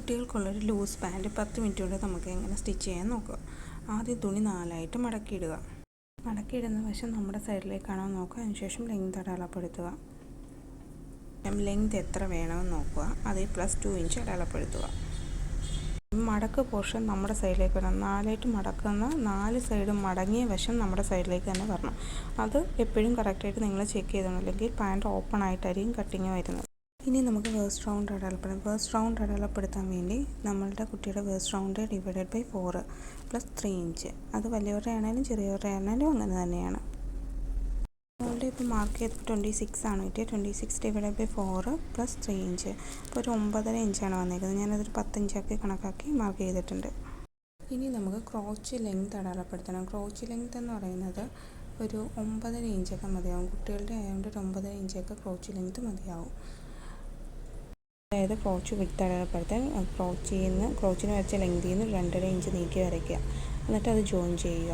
കുട്ടികൾക്കുള്ളൊരു loose pant 10 minute കൊണ്ട് നമുക്ക് എങ്ങനെ സ്റ്റിച്ച് ചെയ്യാൻ നോക്കുക. ആദ്യം തുണി 4ആയിട്ട് മടക്കിയിടുക. മടക്കിയിടുന്ന വശം നമ്മുടെ സൈഡിലേക്കാണോ നോക്കുക. അതിനുശേഷം ലെങ്ത് അടയാളപ്പെടുത്തുക. ലെങ്ത് എത്ര വേണമെന്ന് നോക്കുക. അതിൽ +2 ഇഞ്ച് അടയാളപ്പെടുത്തുക. മടക്ക് പോർഷൻ നമ്മുടെ സൈഡിലേക്ക് വരണം. 4ആയിട്ട് മടക്കുന്ന 4 സൈഡും മടങ്ങിയ വശം നമ്മുടെ സൈഡിലേക്ക് തന്നെ വരണം. അത് എപ്പോഴും കറക്റ്റായിട്ട് നിങ്ങൾ ചെക്ക് ചെയ്തോണം, അല്ലെങ്കിൽ പാൻറ്റ് ഓപ്പൺ ആയിട്ടായിരിക്കും കട്ടിങ് വരുന്നത്. ഇനി നമുക്ക് വേസ്റ്റ് റൗണ്ട് അടയാളപ്പെടുത്താം. വേസ്റ്റ് റൗണ്ട് അടയാളപ്പെടുത്താൻ വേണ്ടി നമ്മളുടെ കുട്ടിയുടെ വേസ്റ്റ് റൗണ്ട് /4 +3 ഇഞ്ച്. അത് വലിയവരുടെ ആണെങ്കിലും ചെറിയവരുടെ ആണെങ്കിലും അങ്ങനെ തന്നെയാണ്. നമ്മളുടെ ഇപ്പോൾ മാർക്ക് ചെയ്തപ്പോൾ 26 ആണ് കിട്ടിയത്. 26 /4 +3 ഇഞ്ച്. അപ്പോൾ ഒരു 9.5 ഇഞ്ചാണ് വന്നേക്കുന്നത്. ഞാനതൊരു 10 ഇഞ്ചാക്കി കണക്കാക്കി മാർക്ക് ചെയ്തിട്ടുണ്ട്. ഇനി നമുക്ക് ക്രോച്ച് ലെങ്ത് അടയാളപ്പെടുത്തണം. ക്രോച്ച് ലെങ്ത് എന്ന് പറയുന്നത് ഒരു 9.5 ഇഞ്ചൊക്കെ മതിയാവും. കുട്ടികളുടെ ആയതുകൊണ്ട് ഒരു 9.5 ഇഞ്ചൊക്കെ ക്രോച്ച് ലെങ്ത് മതിയാവും. അതായത് ക്രോച്ച് വിഡ്ത്ത് അടയാളപ്പെടുത്താൻ ക്രോച്ചിന് വരച്ച ലെങ്തിൽ നിന്ന് 2.5 ഇഞ്ച് നീക്കി വരയ്ക്കുക. എന്നിട്ട് അത് ജോയിൻ ചെയ്യുക.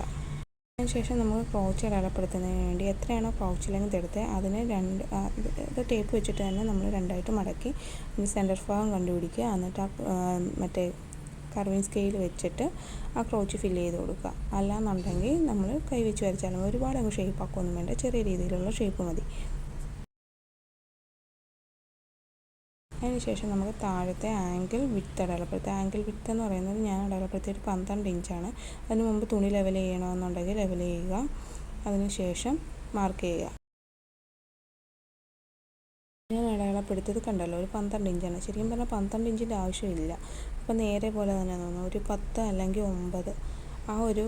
അതിനുശേഷം നമുക്ക് ക്രോച്ച് അടയാളപ്പെടുത്തുന്നതിന് വേണ്ടി എത്രയാണോ ക്രോച്ച് ലെങ്ത് എടുത്തത് അതിന് ഇത് ടേപ്പ് വെച്ചിട്ട് തന്നെ നമ്മൾ 2ആയിട്ട് മടക്കി അതിന് സെൻറ്റർ ഭാഗം കണ്ടുപിടിക്കുക. എന്നിട്ട് മറ്റേ കർവിങ് സ്കെയിൽ വെച്ചിട്ട് ആ ക്രോച്ച് ഫില്ല് ചെയ്ത് കൊടുക്കുക. അല്ലാന്നുണ്ടെങ്കിൽ നമ്മൾ കൈ വെച്ച് വരച്ചാലും ഒരുപാട് അങ്ങ് ഷേപ്പ് ആക്കുകയൊന്നും വേണ്ട, ചെറിയ രീതിയിലുള്ള ഷേപ്പ് മതി. അതിനുശേഷം നമുക്ക് താഴത്തെ ആംഗിൾ വിഡ്ത്ത് അടയാളപ്പെടുത്തുക. ആംഗിൾ വിഡ്ത്ത് എന്ന് പറയുന്നത് ഞാൻ അടയാളപ്പെടുത്തിയിട്ട് 12 ഇഞ്ചാണ്. അതിന് മുമ്പ് തുണി ലെവൽ ചെയ്യണമെന്നുണ്ടെങ്കിൽ ലെവൽ ചെയ്യുക. അതിനുശേഷം മാർക്ക് ചെയ്യുക. ഞാൻ അടയാളപ്പെടുത്തിയത് കണ്ടല്ലോ, ഒരു 12 ഇഞ്ചാണ്. ശരിക്കും പറഞ്ഞാൽ 12 ഇഞ്ചിൻ്റെ ആവശ്യമില്ല. അപ്പോൾ നേരെ പോലെ തന്നെ തോന്നുന്നു. ഒരു 10 അല്ലെങ്കിൽ 9 ആ ഒരു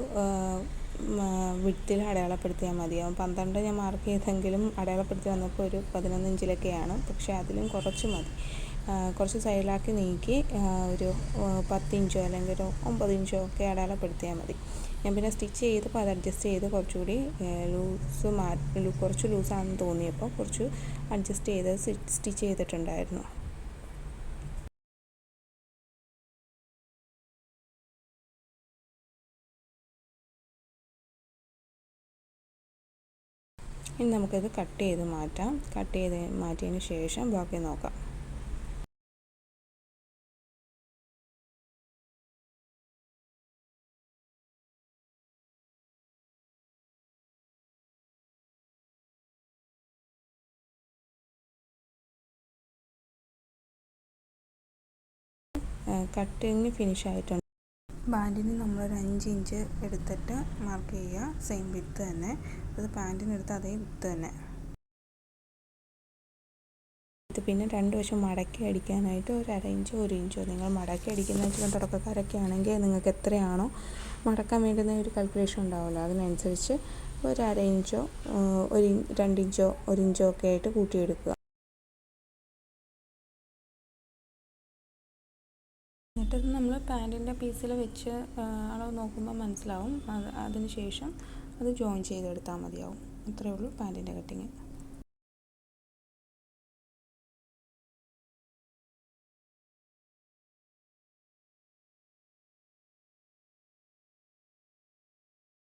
വിഡ്ത്തിൽ അടയാളപ്പെടുത്തിയാൽ മതിയാവും. 12 ഞാൻ മാർക്ക് ചെയ്തെങ്കിലും അടയാളപ്പെടുത്തി വന്നപ്പോൾ ഒരു 11 ഇഞ്ചിലൊക്കെയാണ്. പക്ഷേ അതിലും കുറച്ച് മതി. കുറച്ച് സൈഡിലാക്കി നീക്കി ഒരു 10 ഇഞ്ചോ അല്ലെങ്കിൽ ഒരു 9 ഇഞ്ചോ ഒക്കെ അടയാളപ്പെടുത്തിയാൽ മതി. ഞാൻ പിന്നെ സ്റ്റിച്ച് ചെയ്തപ്പോൾ അത് അഡ്ജസ്റ്റ് ചെയ്ത് കുറച്ചുകൂടി കുറച്ച് ലൂസാണെന്ന് തോന്നിയപ്പോൾ കുറച്ച് അഡ്ജസ്റ്റ് ചെയ്ത് സ്റ്റിച്ച് ചെയ്തിട്ടുണ്ടായിരുന്നു. ഇനി നമുക്കിത് കട്ട് ചെയ്ത് മാറ്റാം. കട്ട് ചെയ്ത് മാറ്റിയതിന് ശേഷം ബാക്കി നോക്കാം. കട്ടിങ് ഫിനിഷ് ആയിട്ടുണ്ട്. ബാൻഡിന് നമ്മളൊരു 5 ഇഞ്ച് എടുത്തിട്ട് മാർക്ക് ചെയ്യുക. സെയിം വിഡ്ത്ത് തന്നെ. അത് പാൻറ്റിനെടുത്ത് അതേ വിഡ്ത്ത് തന്നെ. ഇത് പിന്നെ 2 വശം മടക്കി അടിക്കാനായിട്ട് ഒരു 1/2 ഇഞ്ചോ 1 ഇഞ്ചോ നിങ്ങൾ മടക്കി അടിക്കുന്ന വെച്ചാൽ തുടക്കക്കാരൊക്കെ ആണെങ്കിൽ നിങ്ങൾക്ക് എത്രയാണോ മടക്കാൻ വേണ്ടുന്ന ഒരു കാൽക്കുലേഷൻ ഉണ്ടാവുമല്ലോ, അതിനനുസരിച്ച് ഒരു 1/2 ഇഞ്ചോ 2 ഇഞ്ചോ 1 ഇഞ്ചോ ഒക്കെ ആയിട്ട് കൂട്ടിയെടുക്കുക. എന്നിട്ടത് നമ്മൾ പാൻറ്റിൻ്റെ പീസിൽ വെച്ച് അളവ് നോക്കുമ്പോൾ മനസ്സിലാവും. അതിന് ശേഷം അത് ജോയിൻ ചെയ്തെടുത്താൽ മതിയാവും. അത്രയേ ഉള്ളൂ പാൻറ്റിൻ്റെ കട്ടിങ്.